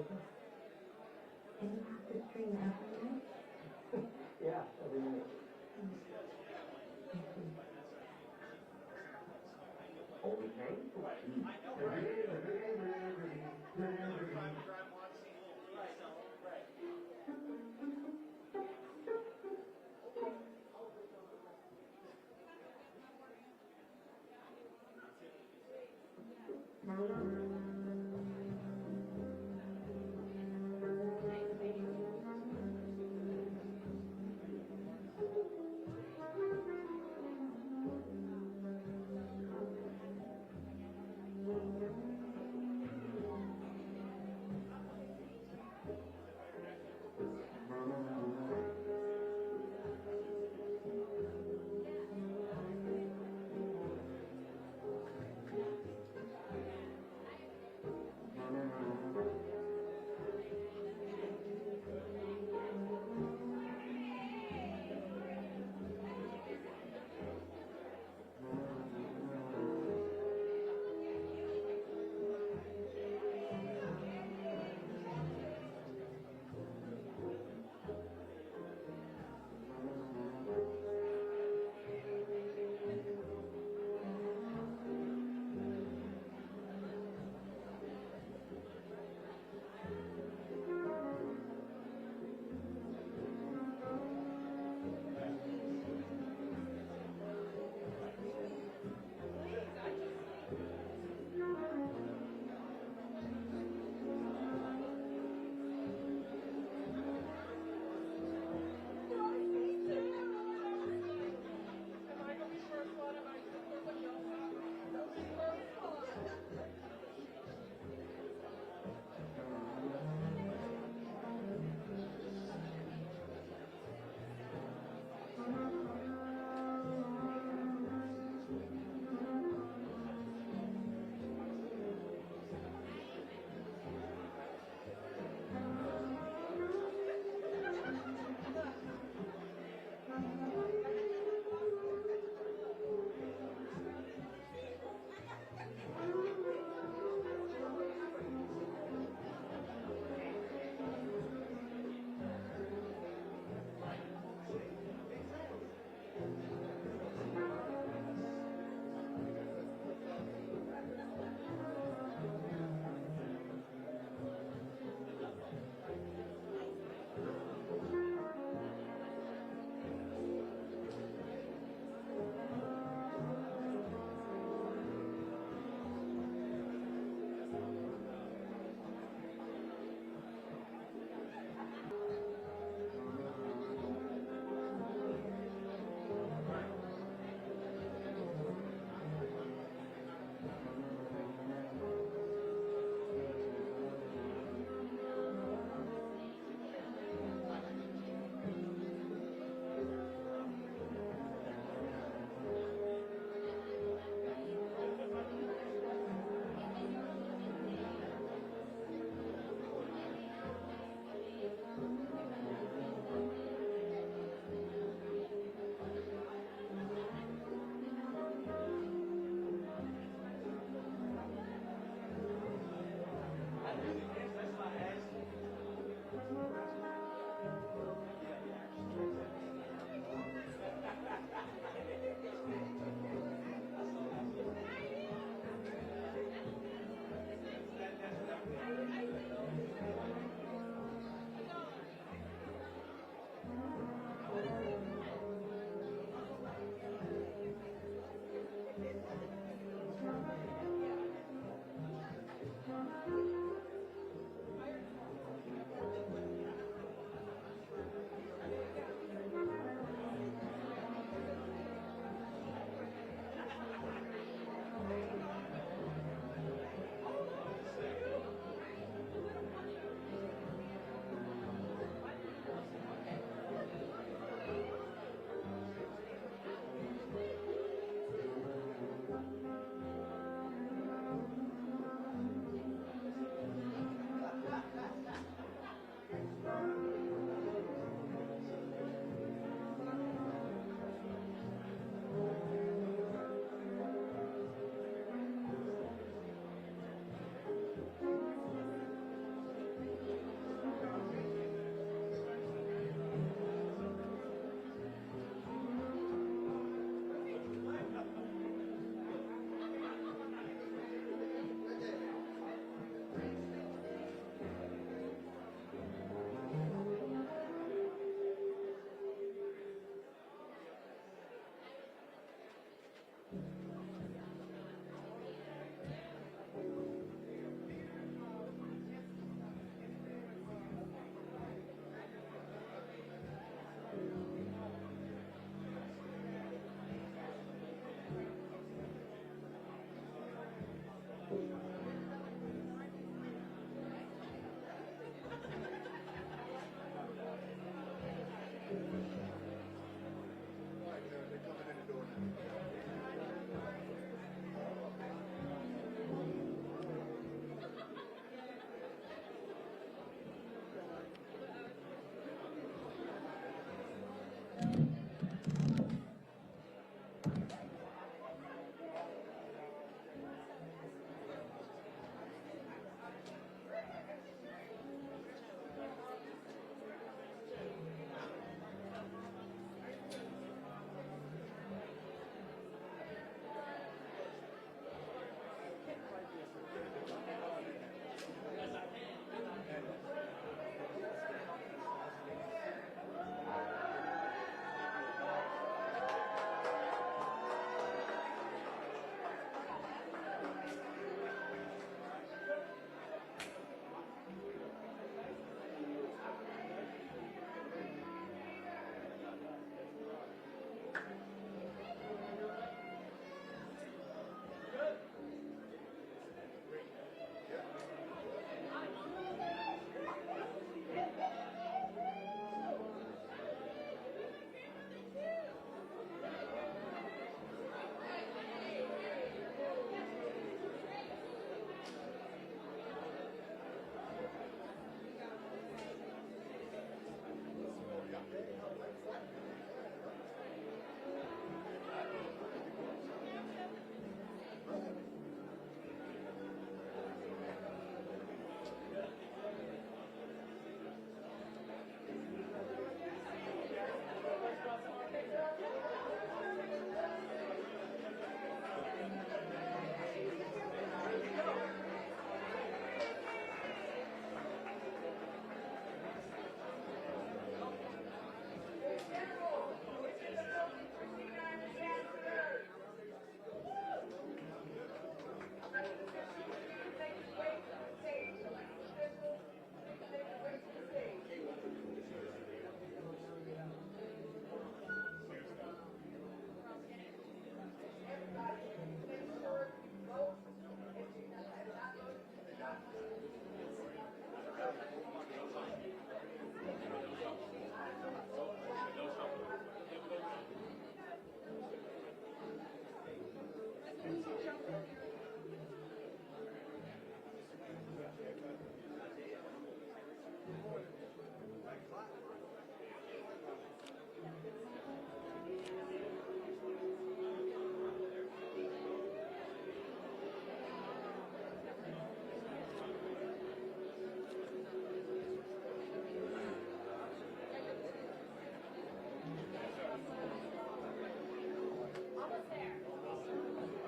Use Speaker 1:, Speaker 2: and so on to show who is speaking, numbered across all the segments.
Speaker 1: And you have to stream every night?
Speaker 2: Yeah, every night.
Speaker 3: Only pay for two.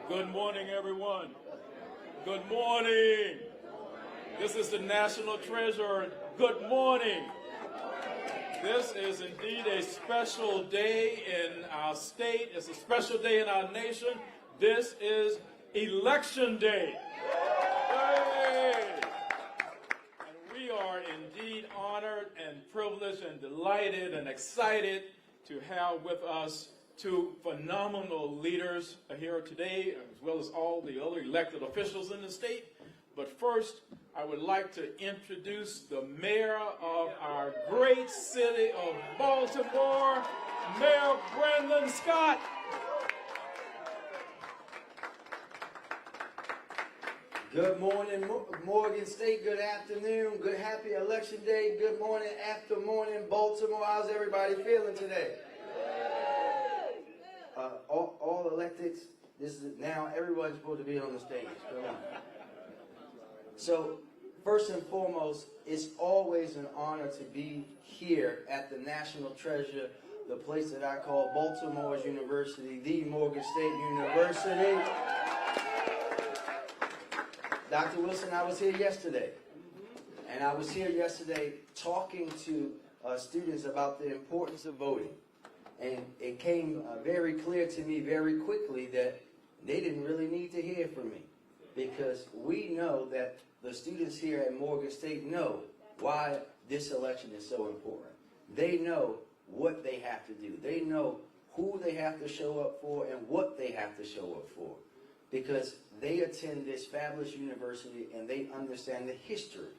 Speaker 4: Good morning, everyone. Good morning. This is the National Treasurer. Good morning. This is indeed a special day in our state. It's a special day in our nation. This is Election Day. Yay! And we are indeed honored and privileged and delighted and excited to have with us two phenomenal leaders here today, as well as all the other elected officials in the state. But first, I would like to introduce the mayor of our great city of Baltimore, Mayor Brandon Scott.
Speaker 5: Good morning, Morgan State. Good afternoon. Good happy election day. Good morning, after morning, Baltimore. How's everybody feeling today? All electeds, this is now everyone's supposed to be on the stage. Come on. So, first and foremost, it's always an honor to be here at the National Treasure, the place that I call Baltimore's University, the Morgan State University. Dr. Wilson, I was here yesterday, and I was here yesterday talking to students about the importance of voting. And it came very clear to me very quickly that they didn't really need to hear from me, because we know that the students here at Morgan State know why this election is so important. They know what they have to do. They know who they have to show up for and what they have to show up for, because they attend this fabulous university and they understand the history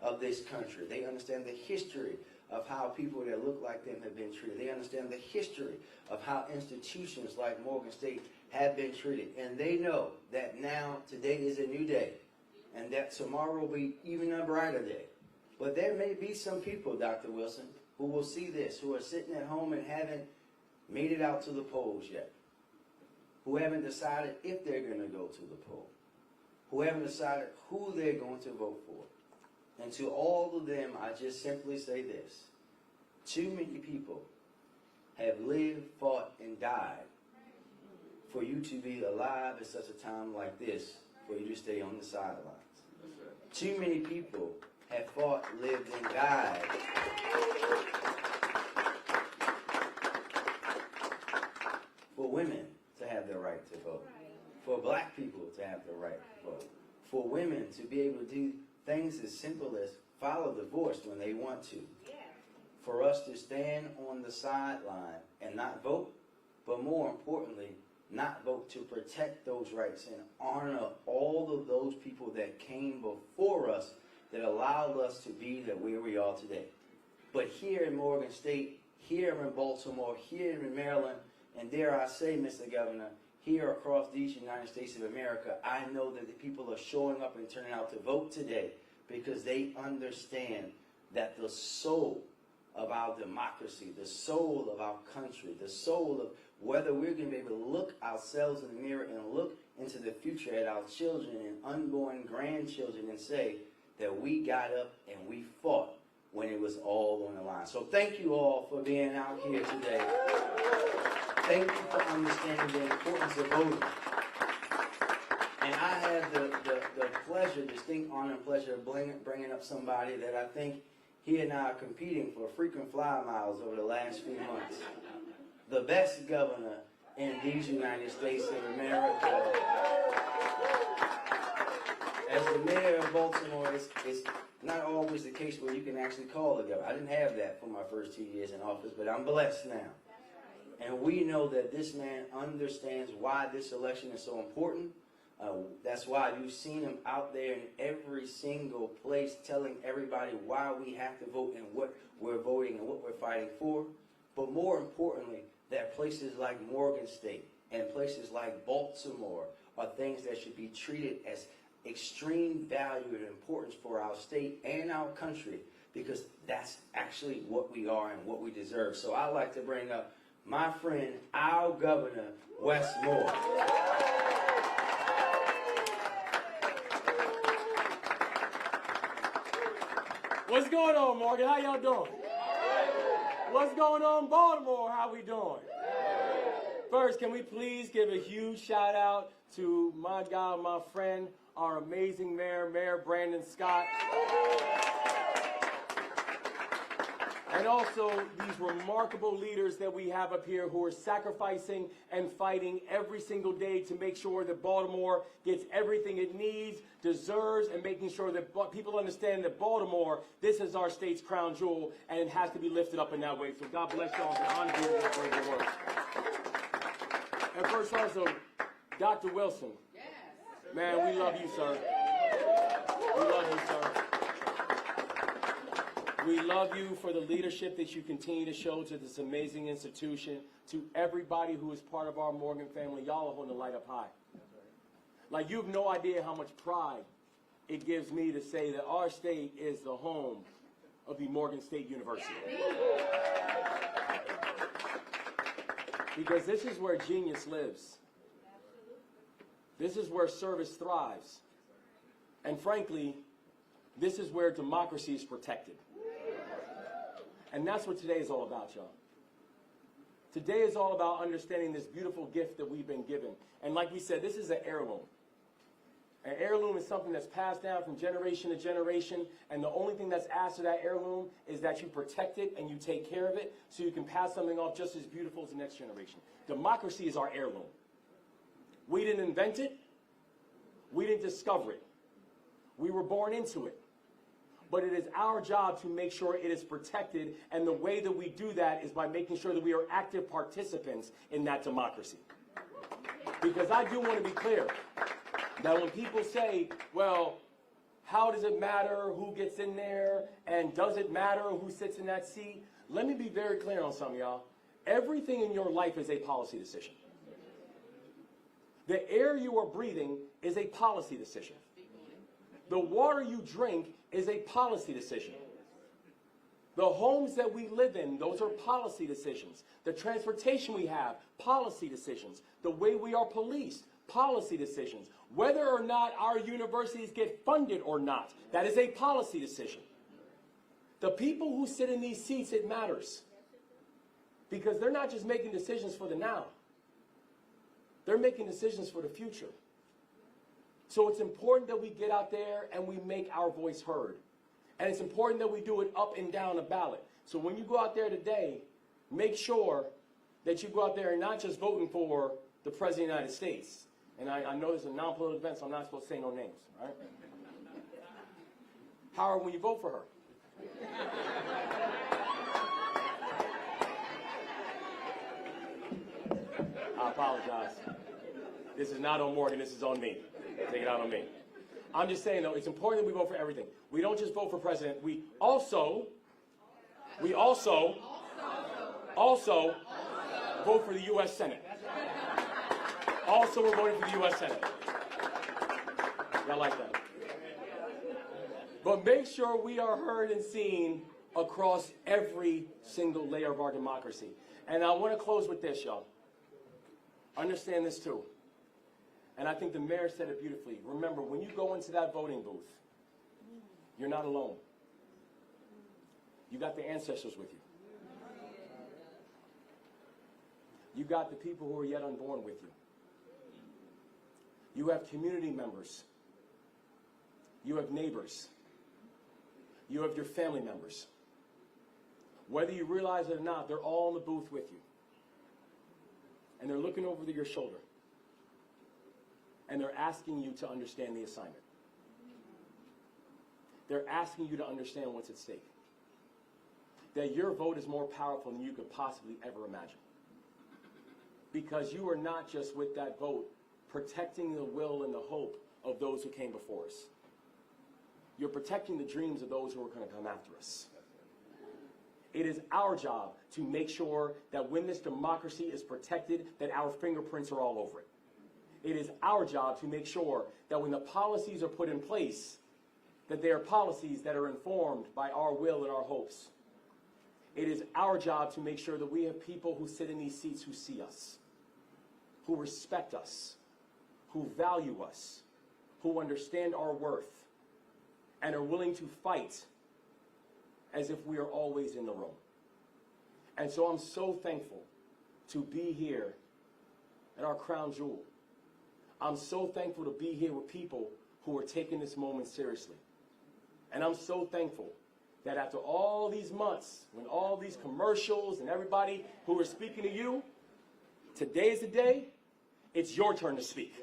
Speaker 5: of this country. They understand the history of how people that look like them have been treated. They understand the history of how institutions like Morgan State have been treated. And they know that now, today is a new day, and that tomorrow will be even a brighter day. But there may be some people, Dr. Wilson, who will see this, who are sitting at home and haven't made it out to the polls yet, who haven't decided if they're going to go to the poll, who haven't decided who they're going to vote for. And to all of them, I just simply say this: too many people have lived, fought, and died for you to be alive at such a time like this, for you to stay on the sidelines. Too many people have fought, lived, and died for women to have the right to vote, for black people to have the right to vote, for women to be able to do things as simple as file a divorce when they want to, for us to stand on the sideline and not vote, but more importantly, not vote to protect those rights and honor all of those people that came before us that allowed us to be where we are today. But here in Morgan State, here in Baltimore, here in Maryland, and dare I say, Mr. Governor, here across these United States of America, I know that the people are showing up and turning out to vote today because they understand that the soul of our democracy, the soul of our country, the soul of whether we're going to be able to look ourselves in the mirror and look into the future at our children and unborn grandchildren and say that we got up and we fought when it was all on the line. So thank you all for being out here today. Thank you for understanding the importance of voting. And I have the pleasure, distinct honor and pleasure of bringing up somebody that I think he and I are competing for frequent flyer miles over the last few months. The best governor in these United States of America. As the mayor of Baltimore, it's not always the case where you can actually call the governor. I didn't have that for my first 2 years in office, but I'm blessed now. And we know that this man understands why this election is so important. That's why you've seen him out there in every single place telling everybody why we have to vote and what we're voting and what we're fighting for. But more importantly, that places like Morgan State and places like Baltimore are things that should be treated as extreme value and importance for our state and our country, because that's actually what we are and what we deserve. So I'd like to bring up my friend, our Governor, Wes Moore.
Speaker 4: What's going on, Morgan? How y'all doing? What's going on, Baltimore? How we doing? First, can we please give a huge shout out
Speaker 6: to my guy, my friend, our amazing mayor, Mayor Brandon Scott. And also these remarkable leaders that we have up here who are sacrificing and fighting every single day to make sure that Baltimore gets everything it needs, deserves, and making sure that people understand that Baltimore, this is our state's crown jewel, and it has to be lifted up in that way. So God bless y'all and honor you for that great work. And first also, Dr. Wilson. Man, we love you, sir. We love you, sir. We love you for the leadership that you continue to show to this amazing institution, to everybody who is part of our Morgan family. Y'all are holding the light up high. Like, you have no idea how much pride it gives me to say that our state is the home of the Morgan State University. Because this is where genius lives. This is where service thrives. And frankly, this is where democracy is protected. And that's what today is all about, y'all. Today is all about understanding this beautiful gift that we've been given. And like we said, this is an heirloom. An heirloom is something that's passed down from generation to generation, and the only thing that's asked of that heirloom is that you protect it and you take care of it so you can pass something off just as beautiful as the next generation. Democracy is our heirloom. We didn't invent it. We didn't discover it. We were born into it. But it is our job to make sure it is protected, and the way that we do that is by making sure that we are active participants in that democracy. Because I do want to be clear that when people say, well, how does it matter who gets in there, and does it matter who sits in that seat? Let me be very clear on something, y'all. Everything in your life is a policy decision. The air you are breathing is a policy decision. The water you drink is a policy decision. The homes that we live in, those are policy decisions. The transportation we have, policy decisions. The way we are policed, policy decisions. Whether or not our universities get funded or not, that is a policy decision. The people who sit in these seats, it matters. Because they're not just making decisions for the now. They're making decisions for the future. So it's important that we get out there and we make our voice heard. And it's important that we do it up and down the ballot. So when you go out there today, make sure that you go out there and not just voting for the President of the United States. And I know this is a non-political event, so I'm not supposed to say no names, all right? Howard, when you vote for her, I apologize. This is not on Morgan, this is on me. Take it out on me. I'm just saying, though, it's important that we vote for everything. We don't just vote for president. We also vote for the U.S. Senate. Also, we're voting for the U.S. Senate. Y'all like that? But make sure we are heard and seen across every single layer of our democracy. And I want to close with this, y'all. Understand this, too. And I think the mayor said it beautifully. Remember, when you go into that voting booth, you're not alone. You got the ancestors with you. You got the people who are yet unborn with you. You have community members. You have neighbors. You have your family members. Whether you realize it or not, they're all in the booth with you. And they're looking over your shoulder. And they're asking you to understand the assignment. They're asking you to understand what's at stake. That your vote is more powerful than you could possibly ever imagine. Because you are not just with that vote protecting the will and the hope of those who came before us. You're protecting the dreams of those who are going to come after us. It is our job to make sure that when this democracy is protected, that our fingerprints are all over it. It is our job to make sure that when the policies are put in place, that they are policies that are informed by our will and our hopes. It is our job to make sure that we have people who sit in these seats who see us, who respect us, who value us, who understand our worth, and are willing to fight as if we are always in the room. And so I'm so thankful to be here at our crown jewel. I'm so thankful to be here with people who are taking this moment seriously. And I'm so thankful that after all these months, when all these commercials and everybody who are speaking to you, today is the day, it's your turn to speak.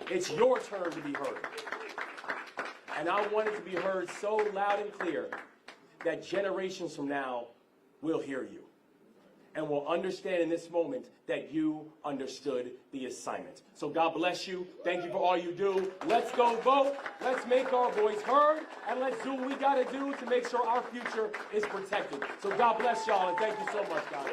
Speaker 6: It's your turn to be heard. And I want it to be heard so loud and clear that generations from now will hear you and will understand in this moment that you understood the assignment. So God bless you. Thank you for all you do. Let's go vote. Let's make our voice heard. And let's do what we got to do to make sure our future is protected. So God bless y'all, and thank you so much, guys.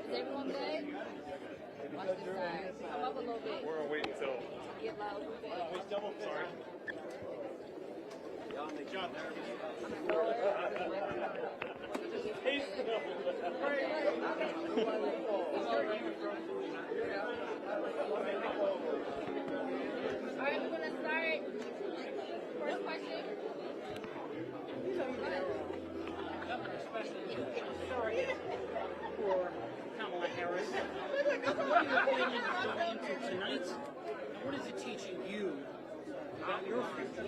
Speaker 7: Is everyone good? Watch this side. Come up a little bit.
Speaker 8: We're waiting till.
Speaker 7: Get loud a little bit.
Speaker 8: Sorry. John,
Speaker 7: All right, we're gonna start. First question. Go ahead.
Speaker 9: Sorry for Kamala Harris. What are your opinions going into tonight? What is it teaching you about your future?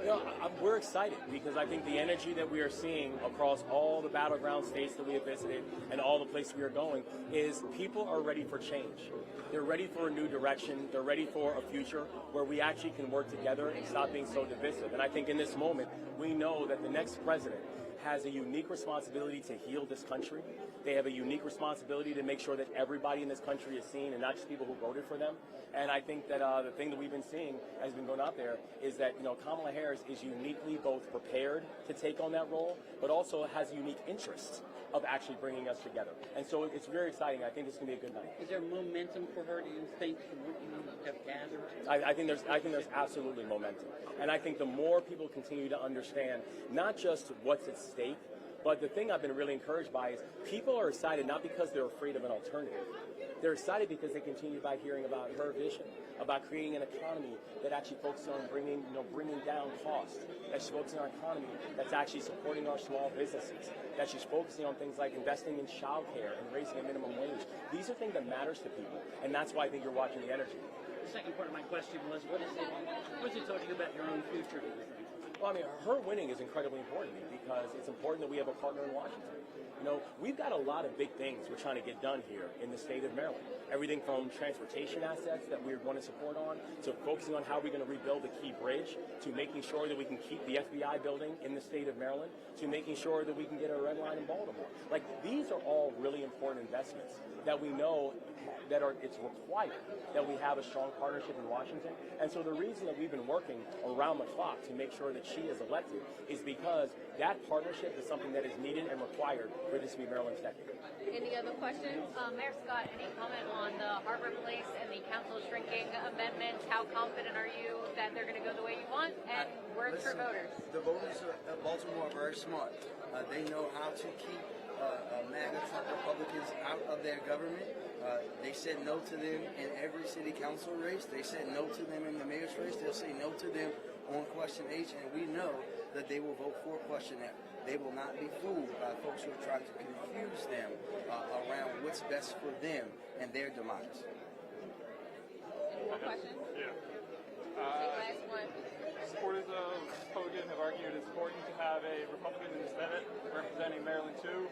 Speaker 6: You know, we're excited because I think the energy that we are seeing across all the battleground states that we have visited and all the places we are going is people are ready for change. They're ready for a new direction. They're ready for a future where we actually can work together and stop being so divisive. And I think in this moment, we know that the next president has a unique responsibility to heal this country. They have a unique responsibility to make sure that everybody in this country is seen and not just people who voted for them. And I think that the thing that we've been seeing has been going out there is that, you know, Kamala Harris is uniquely both prepared to take on that role, but also has a unique interest of actually bringing us together. And so it's very exciting. I think it's going to be a good night.
Speaker 9: Is there momentum for her, do you think, from what you have gathered?
Speaker 6: I think there's absolutely momentum. And I think the more people continue to understand not just what's at stake, but the thing I've been really encouraged by is people are excited not because they're afraid of an alternative. They're excited because they continue by hearing about her vision, about creating an economy that actually focuses on bringing down costs, that she's focusing on an economy that's actually supporting our small businesses, that she's focusing on things like investing in childcare and raising a minimum wage. These are things that matters to people, and that's why I think you're watching the energy.
Speaker 9: The second part of my question was, what is it talking about your own future, do you think?
Speaker 6: Well, I mean, her winning is incredibly important to me because it's important that we have a partner in Washington. You know, we've got a lot of big things we're trying to get done here in the state of Maryland. Everything from transportation assets that we want to support on, to focusing on how we're going to rebuild the Key Bridge, to making sure that we can keep the FBI building in the state of Maryland, to making sure that we can get a red line in Baltimore. Like, these are all really important investments that we know that it's required that we have a strong partnership in Washington. And so the reason that we've been working around the clock to make sure that she is elected is because that partnership is something that is needed and required for this to be Maryland's decade.
Speaker 7: Any other questions?
Speaker 10: Mayor Scott, any comment on the Harbor Place and the council shrinking amendments? How confident are you that they're going to go the way you want? And words for voters.
Speaker 5: The voters of Baltimore are very smart. They know how to keep MAGA Trump Republicans out of their government. They said no to them in every city council race. They said no to them in the mayor's race. They'll say no to them on Question H, and we know that they will vote for Question F. They will not be fooled by folks who are trying to confuse them around what's best for them and their demise.
Speaker 7: Any more questions?
Speaker 8: Yeah.
Speaker 10: Last one.
Speaker 8: Supporters of Hogan have argued it's important to have a Republican in the Senate representing Maryland too.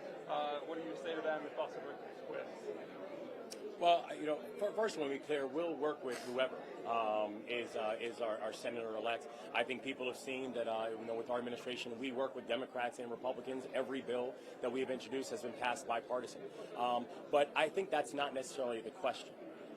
Speaker 8: What do you say to them if Boston quits?
Speaker 6: Well, first I want to be clear, we'll work with whoever is our senator-elect. I think people have seen that, with our administration, we work with Democrats and Republicans. Every bill that we have introduced has been passed bipartisan. But I think that's not necessarily the question,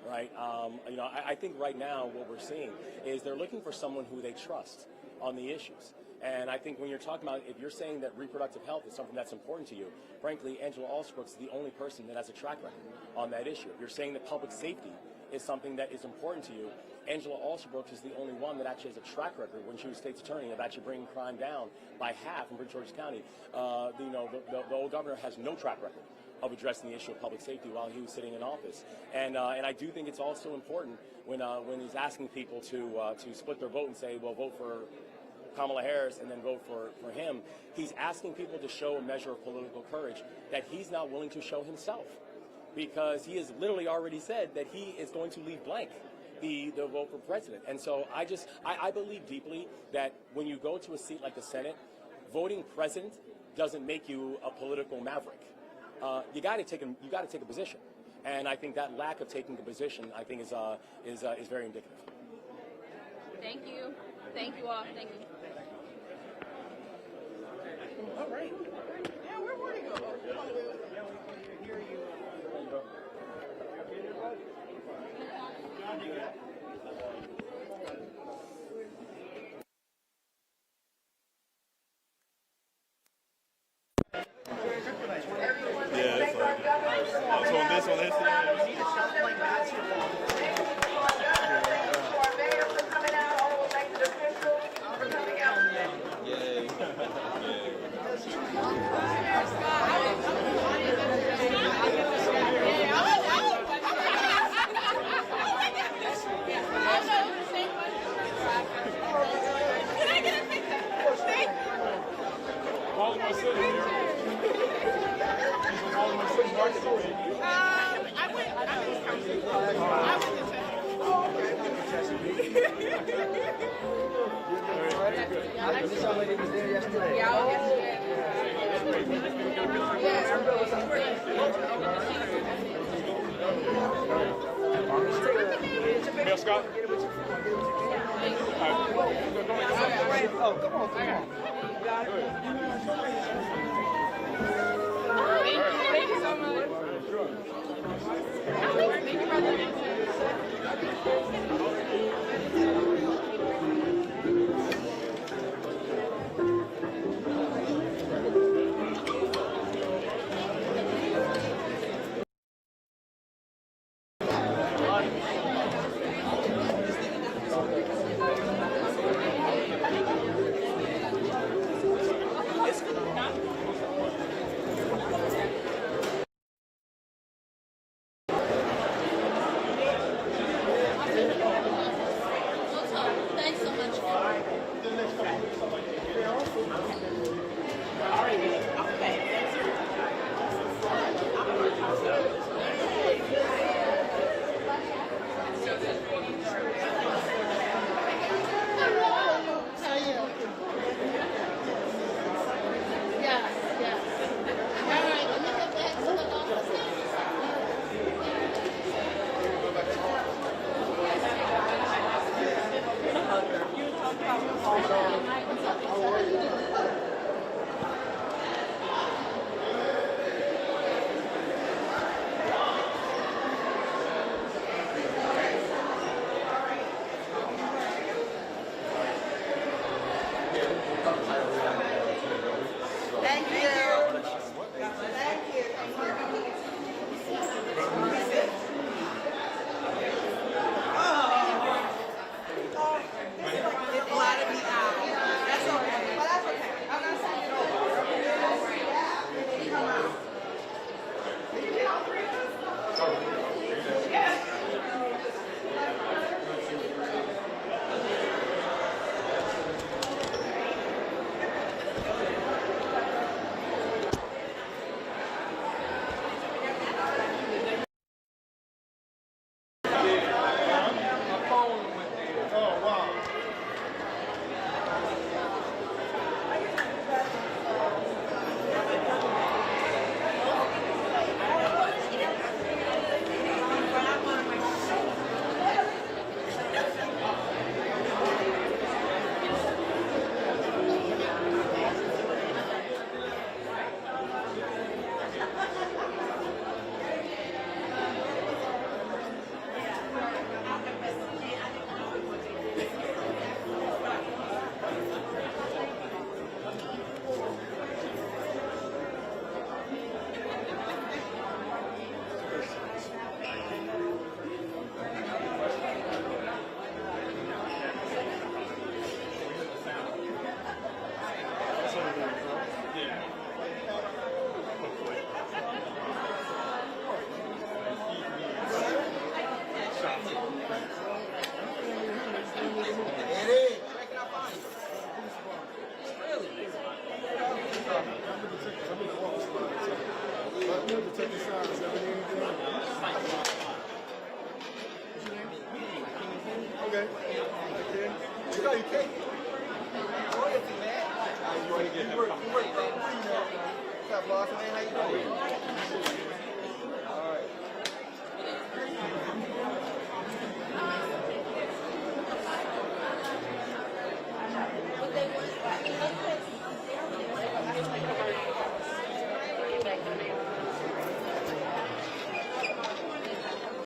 Speaker 6: right? I think right now what we're seeing is they're looking for someone who they trust on the issues. And I think when you're talking about, if you're saying that reproductive health is something that's important to you, frankly, Angela Alsbrooks is the only person that has a track record on that issue. If you're saying that public safety is something that is important to you, Angela Alsbrooks is the only one that actually has a track record when she was state's attorney of actually bringing crime down by half in Prince George's County. The old governor has no track record of addressing the issue of public safety while he was sitting in office. And I do think it's also important when he's asking people to split their vote and say, well, vote for Kamala Harris and then vote for him. He's asking people to show a measure of political courage that he's not willing to show himself, because he has literally already said that he is going to leave blank the vote for president. And so I believe deeply that when you go to a seat like the Senate, voting president doesn't make you a political maverick. You got to take a position, and I think that lack of taking a position, I think, is very indicative.
Speaker 7: Thank you. Thank you all. Thank you.
Speaker 9: All right. Yeah, where were you go? Yeah, we hear you. John, do you got
Speaker 11: Yeah, it's like, so on this
Speaker 4: Baltimore City, Baltimore City Market.
Speaker 2: This young lady was there yesterday.
Speaker 4: Mayor Scott?
Speaker 2: Oh, come on, come on. You got it.
Speaker 7: Thank you so much. Thank you, brother.
Speaker 2: Okay. You know you can't. Royalty, man. You want to get him. What's up, boss, man? How you doing?